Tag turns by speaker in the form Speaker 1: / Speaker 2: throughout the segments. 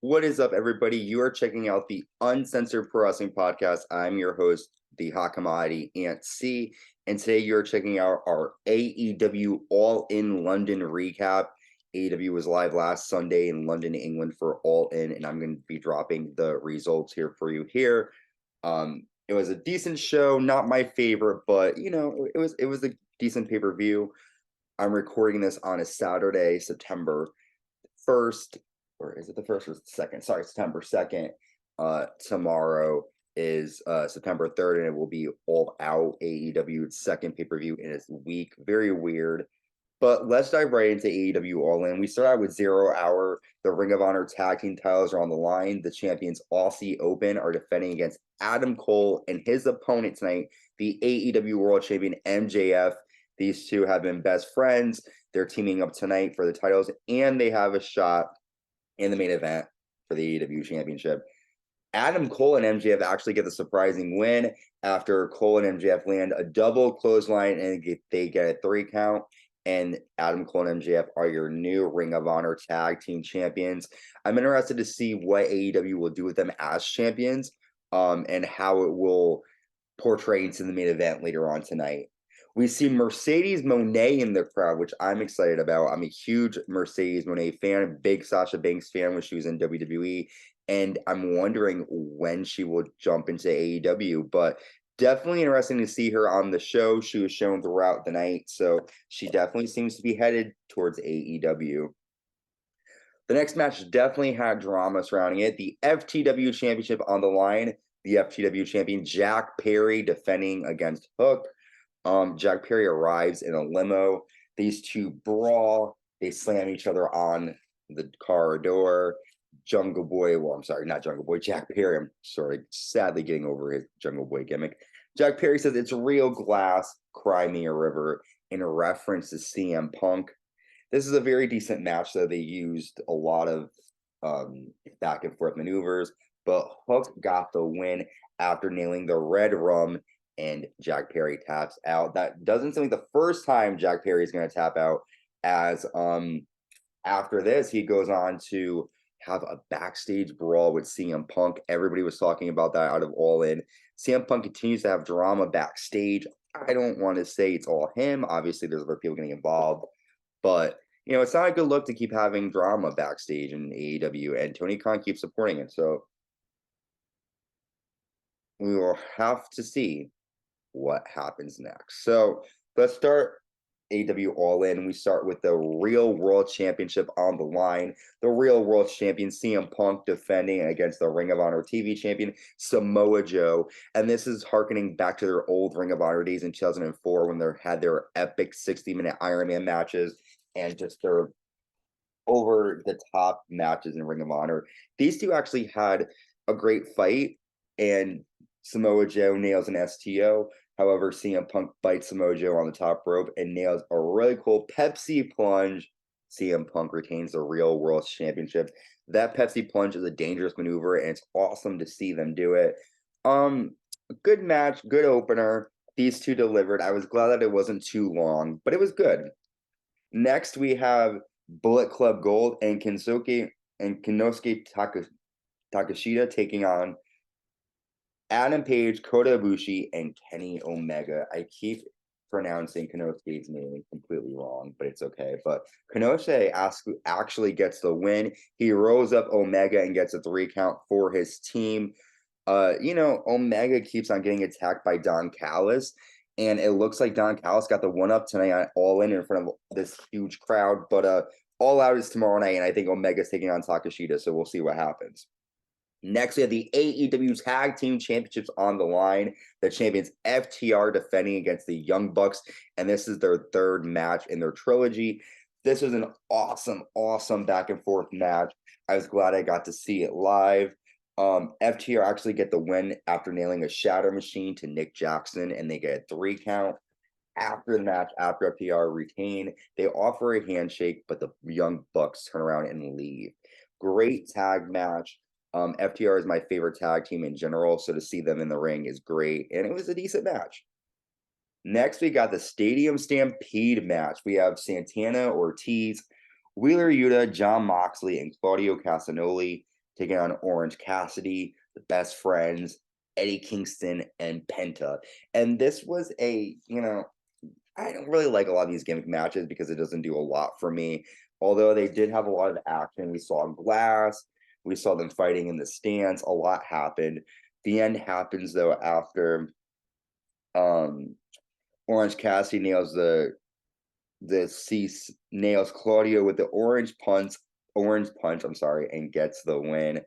Speaker 1: What is up, everybody? You are checking out the Uncensored Pro Wrestling Podcast. I'm your host, the Hot Commodity Ant C, and today you're checking out our AEW All In London recap. AEW was live last Sunday in London, England for All In, and I'm going to be dropping the results here for you here. It was a decent show, not my favorite, but it was a decent pay-per-view. I'm recording this on a Saturday, September 1st, or is it the 1st or the 2nd? Sorry, September 2nd. Tomorrow is September 3rd, and it will be All Out AEW's second pay-per-view in a week. Very weird. But let's dive right into AEW All In. We start out with 0 Hour. The Ring of Honor tag team titles are on the line. The champions Aussie Open are defending against Adam Cole and his opponent tonight, the AEW World Champion MJF. These two have been best friends. They're teaming up tonight for the titles, and they have a shot in the main event for the AEW Championship. Adam Cole and MJF actually get the surprising win after Cole and MJF land a double clothesline, and they get a 3 count. And Adam Cole and MJF are your new Ring of Honor Tag Team Champions. I'm interested to see what AEW will do with them as champions, and how it will portray into the main event later on tonight. We see Mercedes Moné in the crowd, which I'm excited about. I'm a huge Mercedes Moné fan, big Sasha Banks fan when she was in WWE, and I'm wondering when she will jump into AEW, but definitely interesting to see her on the show. She was shown throughout the night, so she definitely seems to be headed towards AEW. The next match definitely had drama surrounding it. The FTW Championship on the line. The FTW champion Jack Perry defending against Hook. Jack Perry arrives in a limo. These two brawl. They slam each other on the car door. Jungle Boy, well, I'm sorry, not Jungle Boy, Jack Perry. I'm sorry, sadly getting over his Jungle Boy gimmick. Jack Perry says it's real glass, cry me a river, in a reference to CM Punk. This is a very decent match, though. They used a lot of back and forth maneuvers, but Hook got the win after nailing the red rum, and Jack Perry taps out. That doesn't seem like the first time Jack Perry is going to tap out, as after this, he goes on to have a backstage brawl with CM Punk. Everybody was talking about that out of All In. CM Punk continues to have drama backstage. I don't want to say it's all him. Obviously, there's other people getting involved, but it's not a good look to keep having drama backstage in AEW, and Tony Khan keeps supporting it. So we will have to see what happens next. So let's start AEW All In. We start with the Real World Championship on the line. The Real World Champion CM Punk defending against the Ring of Honor TV champion Samoa Joe. And this is harkening back to their old Ring of Honor days in 2004 when they had their epic 60-minute Iron Man matches and just their over-the-top matches in Ring of Honor. These two actually had a great fight, and Samoa Joe nails an STO. However, CM Punk bites Samoa Joe on the top rope and nails a really cool Pepsi plunge. CM Punk retains the Real World Championship. That Pepsi plunge is a dangerous maneuver, and it's awesome to see them do it. Good match, good opener. These two delivered. I was glad that it wasn't too long, but it was good. Next, we have Bullet Club Gold and Konosuke Takeshita taking on Adam Page, Kota Ibushi, and Kenny Omega. I keep pronouncing Konosuke's name completely wrong, but it's okay. But Konosuke actually gets the win. He rolls up Omega and gets a 3 count for his team. Omega keeps on getting attacked by Don Callis, and it looks like Don Callis got the one up tonight on All In front of this huge crowd. But All Out is tomorrow night, and I think Omega's taking on Takeshita, so we'll see what happens. Next, we have the AEW Tag Team Championships on the line. The champions FTR defending against the Young Bucks, and this is their 3rd match in their trilogy. This was an awesome back and forth match. I was glad I got to see it live. FTR actually get the win after nailing a shatter machine to Nick Jackson, and they get a 3 count. After the match, after FTR retain, they offer a handshake, but the Young Bucks turn around and leave. Great tag match. FTR is my favorite tag team in general, so to see them in the ring is great, and it was a decent match. Next, we got the Stadium Stampede match. We have Santana Ortiz, Wheeler Yuta, Jon Moxley, and Claudio Castagnoli taking on Orange Cassidy, the Best Friends, Eddie Kingston, and Penta. And this was I don't really like a lot of these gimmick matches because it doesn't do a lot for me. Although they did have a lot of action. We saw glass. We saw them fighting in the stands. A lot happened. The end happens, though, after Orange Cassidy nails nails Claudio with the orange punch, and gets the win.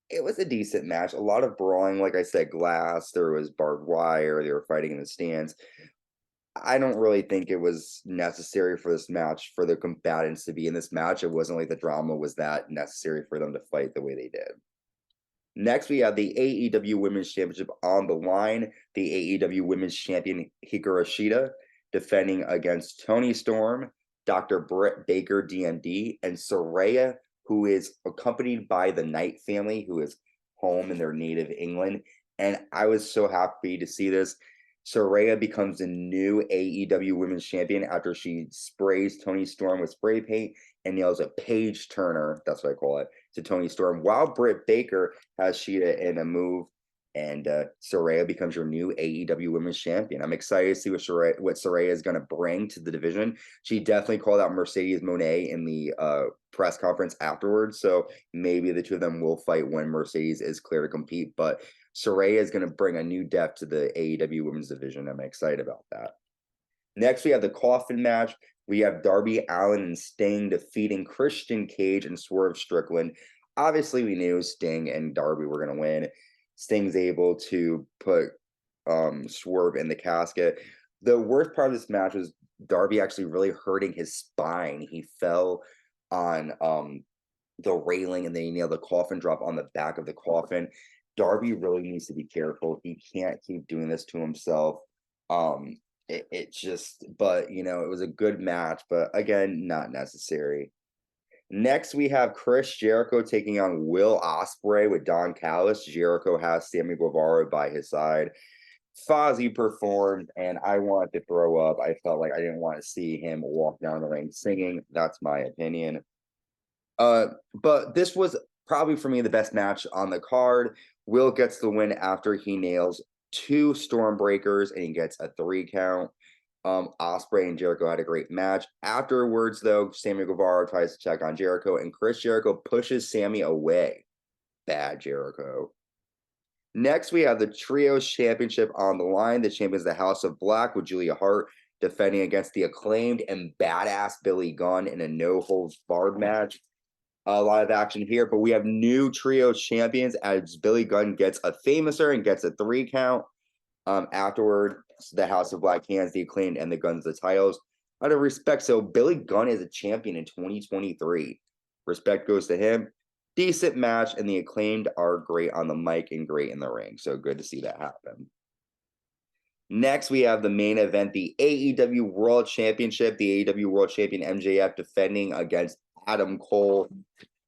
Speaker 1: It was a decent match. A lot of brawling, like I said, glass. There was barbed wire. They were fighting in the stands. I don't really think it was necessary for this match for the combatants to be in this match. It wasn't like the drama was that necessary for them to fight the way they did. Next, we have the AEW Women's Championship on the line. The AEW Women's Champion Hikaru Shida defending against Toni Storm, Dr. Britt Baker DMD, and Saraya, who is accompanied by the Knight family, who is home in their native England. And I was so happy to see this. Saraya becomes the new AEW Women's Champion after she sprays Toni Storm with spray paint and nails a page turner, that's what I call it, to Toni Storm, while Britt Baker has Shida in a move, and Saraya becomes your new AEW Women's Champion. I'm excited to see what Saraya is going to bring to the division. She definitely called out Mercedes Moné in the press conference afterwards, so maybe the two of them will fight when Mercedes is clear to compete, but Saraya is going to bring a new depth to the AEW Women's Division. I'm excited about that. Next, we have the coffin match. We have Darby Allin and Sting defeating Christian Cage and Swerve Strickland. Obviously, we knew Sting and Darby were going to win. Sting's able to put Swerve in the casket. The worst part of this match was Darby actually really hurting his spine. He fell on the railing and then he nailed the coffin drop on the back of the coffin. Darby really needs to be careful. He can't keep doing this to himself. It was a good match, but again, not necessary. Next, we have Chris Jericho taking on Will Ospreay with Don Callis. Jericho has Sammy Guevara by his side. Fozzy performed, and I wanted to throw up. I felt like I didn't want to see him walk down the ring singing. That's my opinion. But this was probably for me the best match on the card. Will gets the win after he nails 2 Stormbreakers and he gets a 3 count. Ospreay and Jericho had a great match. Afterwards, though, Sammy Guevara tries to check on Jericho, and Chris Jericho pushes Sammy away. Bad Jericho. Next, we have the Trios Championship on the line. The champion is the House of Black with Julia Hart defending against the acclaimed and badass Billy Gunn in a no-holds-barred match. A lot of action here, but we have new trio champions as Billy Gunn gets a Famouser and gets a 3 count. Afterward, the House of Black hands the acclaimed and the Guns the titles. Out of respect, so Billy Gunn is a champion in 2023. Respect goes to him. Decent match, and the acclaimed are great on the mic and great in the ring. So good to see that happen. Next, we have the main event, the AEW World Championship. The AEW World Champion MJF defending against Adam Cole.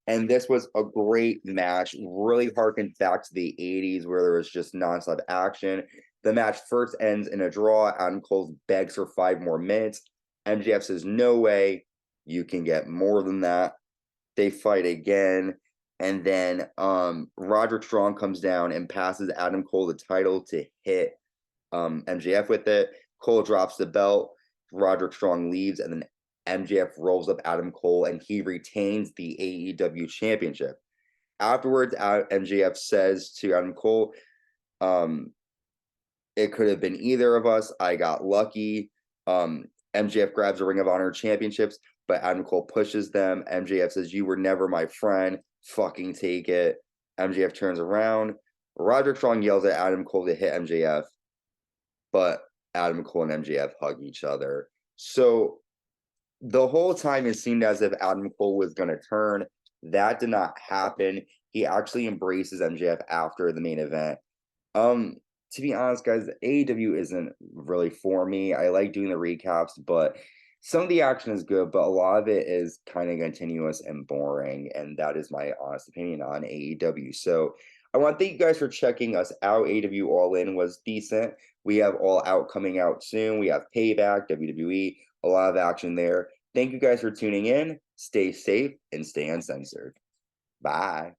Speaker 1: And this was a great match. Really harkened back to the 80s where there was just nonstop action. The match first ends in a draw. Adam Cole begs for 5 more minutes. MJF says, no way. You can get more than that. They fight again. And then Roderick Strong comes down and passes Adam Cole the title to hit MJF with it. Cole drops the belt. Roderick Strong leaves, and then MJF rolls up Adam Cole, and he retains the AEW Championship. Afterwards, MJF says to Adam Cole, it could have been either of us. I got lucky. MJF grabs the Ring of Honor championships, but Adam Cole pushes them. MJF says, you were never my friend. Fucking take it. MJF turns around. Roderick Strong yells at Adam Cole to hit MJF, but Adam Cole and MJF hug each other. So the whole time it seemed as if Adam Cole was going to turn. That did not happen. He actually embraces MJF after the main event. To be honest, guys, AEW isn't really for me. I like doing the recaps, but some of the action is good, but a lot of it is kind of continuous and boring, and that is my honest opinion on AEW. So I want to thank you guys for checking us out. AEW All In was decent. We have All Out coming out soon. We have Payback, WWE, a lot of action there. Thank you guys for tuning in. Stay safe and stay uncensored. Bye.